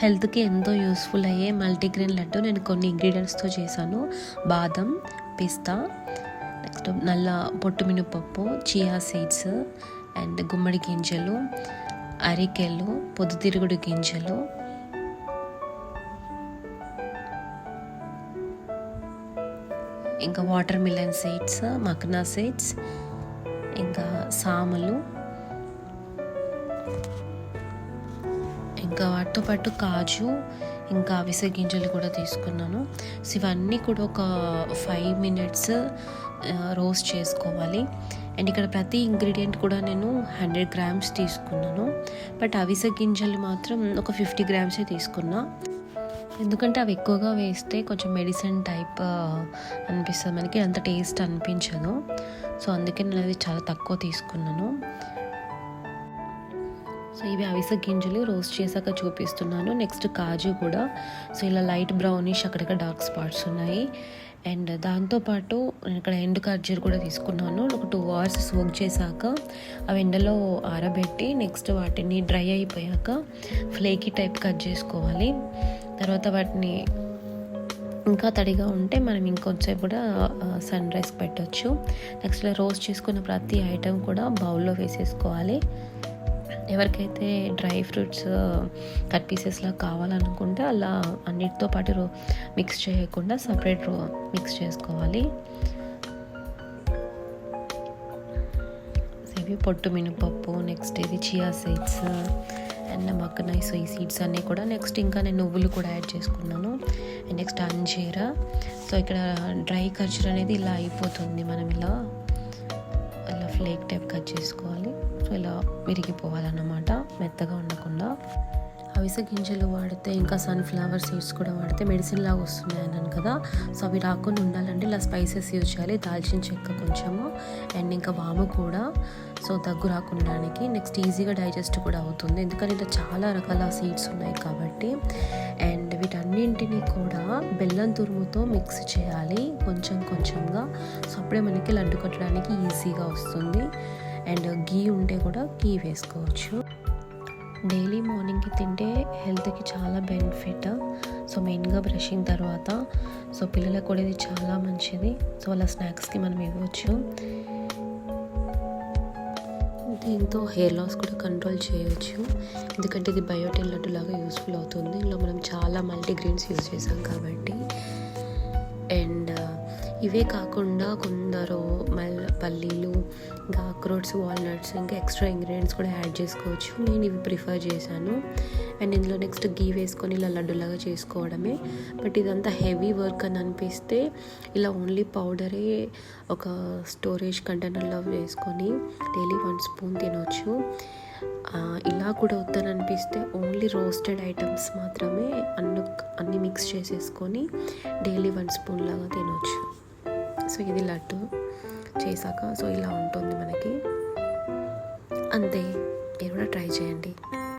హెల్త్కి ఎంతో యూస్ఫుల్ అయ్యే మల్టీగ్రెయిన్ లడ్డు నేను కొన్ని ఇంగ్రీడియంట్స్తో చేశాను. బాదం, పిస్తా, నెక్స్ట్ నల్ల పొట్టు మినపప్పు, చియా సీడ్స్ అండ్ గుమ్మడి గింజలు, అరికెలు, పొద్దుతిరుగుడు గింజలు, ఇంకా water melon seeds, makhana seeds, ఇంకా సామలు, ఇంకా వాటితో పాటు కాజు, ఇంకా అవిసె గింజలు కూడా తీసుకున్నాను. సో ఇవన్నీ కూడా ఒక 5 minutes రోస్ట్ చేసుకోవాలి. అండ్ ఇక్కడ ప్రతి ఇంగ్రీడియంట్ కూడా నేను 100 grams తీసుకున్నాను. బట్ అవిసె గింజలు మాత్రం ఒక 50 grams తీసుకున్నా. ఎందుకంటే అవి ఎక్కువగా వేస్తే కొంచెం మెడిసిన్ టైప్ అనిపిస్తుంది, మనకి అంత టేస్ట్ అనిపించదు. సో అందుకే నేను అది చాలా తక్కువ తీసుకున్నాను. సో ఇవి అవిసె గింజలు రోస్ట్ చేశాక చూపిస్తున్నాను. నెక్స్ట్ కాజు కూడా. సో ఇలా లైట్ బ్రౌనిష్, అక్కడక్కడ డార్క్ స్పాట్స్ ఉన్నాయి. అండ్ దాంతోపాటు నేను ఇక్కడ ఎండు ఖర్జూర్ కూడా తీసుకున్నాను. ఒక 2 hours సోక్ చేశాక అవి ఎండలో ఆరబెట్టి నెక్స్ట్ వాటిని డ్రై అయిపోయాక ఫ్లేకీ టైప్ కట్ చేసుకోవాలి. తర్వాత వాటిని ఇంకా తడిగా ఉంటే మనం ఇంకొంచెం కూడా సన్ రైజ్ పెట్టవచ్చు. నెక్స్ట్ ఇలా రోస్ట్ చేసుకున్న ప్రతి ఐటెం కూడా బౌల్లో వేసేసుకోవాలి. ఎవరికైతే డ్రై ఫ్రూట్స్ కట్ పీసెస్లా కావాలనుకుంటే అలా అన్నిటితో పాటు మిక్స్ చేయకుండా సపరేట్ మిక్స్ చేసుకోవాలి. ఇవి పొట్టు మినపప్పు, నెక్స్ట్ ఇది చియా సీడ్స్ అండ్ మక్కనై, సో ఈ సీడ్స్ అన్నీ కూడా. నెక్స్ట్ ఇంకా నేను నువ్వులు కూడా యాడ్ చేసుకున్నాను. అండ్ నెక్స్ట్ అంజీరా. సో ఇక్కడ డ్రై ఖర్జూర్ అనేది ఇలా అయిపోతుంది, మనం ఇలా ఫ్లేక్ టైప్ కట్ చేసుకోవాలి. సో ఇలా విరిగిపోవాలన్నమాట, మెత్తగా ఉండకుండా. అవిసె గింజలు వాడితే ఇంకా సన్ఫ్లవర్ సీడ్స్ కూడా వాడితే మెడిసిన్ లాగా వస్తున్నాయి అన్నాను కదా. సో అవి రాకుండా ఉండాలంటే ఇలా స్పైసెస్ యూజ్ చేయాలి. దాల్చిన చెక్క కొంచెము అండ్ ఇంకా వాము కూడా, సో దగ్గు రాకుండానికి. నెక్స్ట్ ఈజీగా డైజెస్ట్ కూడా అవుతుంది, ఎందుకంటే ఇలా చాలా రకాల సీడ్స్ ఉన్నాయి కాబట్టి. అండ్ వీటన్నింటినీ కూడా బెల్లం తురుముతో మిక్స్ చేయాలి కొంచెం కొంచెంగా. సో అప్పుడే మనకి లడ్డు కట్టడానికి ఈజీగా వస్తుంది. అండ్ గీ ఉంటే కూడా గీ వేసుకోవచ్చు. డైలీ మార్నింగ్కి తింటే హెల్త్కి చాలా బెనిఫిట్. సో మెయిన్గా బ్రషింగ్ తర్వాత. సో పిల్లలకు కూడా ఇది చాలా మంచిది. సో వాళ్ళ స్నాక్స్కి మనం ఇవ్వచ్చు. దీంతో హెయిర్ లాస్ కూడా కంట్రోల్ చేయవచ్చు, ఎందుకంటే ఇది బయోటిన్ లడ్డు లాగా యూస్ఫుల్ అవుతుంది. ఇందులో మనం చాలా మల్టీగ్రెయిన్స్ యూజ్ చేసాం కాబట్టి. అండ్ ఇవే కాకుండా కొందరు పల్లీలు, ఇంకా అక్రోట్స్, వాల్నట్స్, ఇంకా ఎక్స్ట్రా ఇంగ్రీడియంట్స్ కూడా యాడ్ చేసుకోవచ్చు. నేను ఇవి ప్రిఫర్ చేశాను. అండ్ ఇందులో నెక్స్ట్ గీ వేసుకొని ఇలా లడ్డులాగా చేసుకోవడమే. బట్ ఇదంతా హెవీ వర్క్ అని అనిపిస్తే ఇలా ఓన్లీ పౌడరే ఒక స్టోరేజ్ కంటైనర్లో వేసుకొని డైలీ 1 spoon తినవచ్చు. ఇలా కూడా వద్దని అనిపిస్తే ఓన్లీ రోస్టెడ్ ఐటమ్స్ మాత్రమే అన్ని మిక్స్ చేసేసుకొని డైలీ 1 spoon లాగా తినవచ్చు. సో ఇది లడ్డు చేశాక సో ఇలా ఉంటుంది మనకి. అంతే, మీరు కూడా ట్రై చేయండి.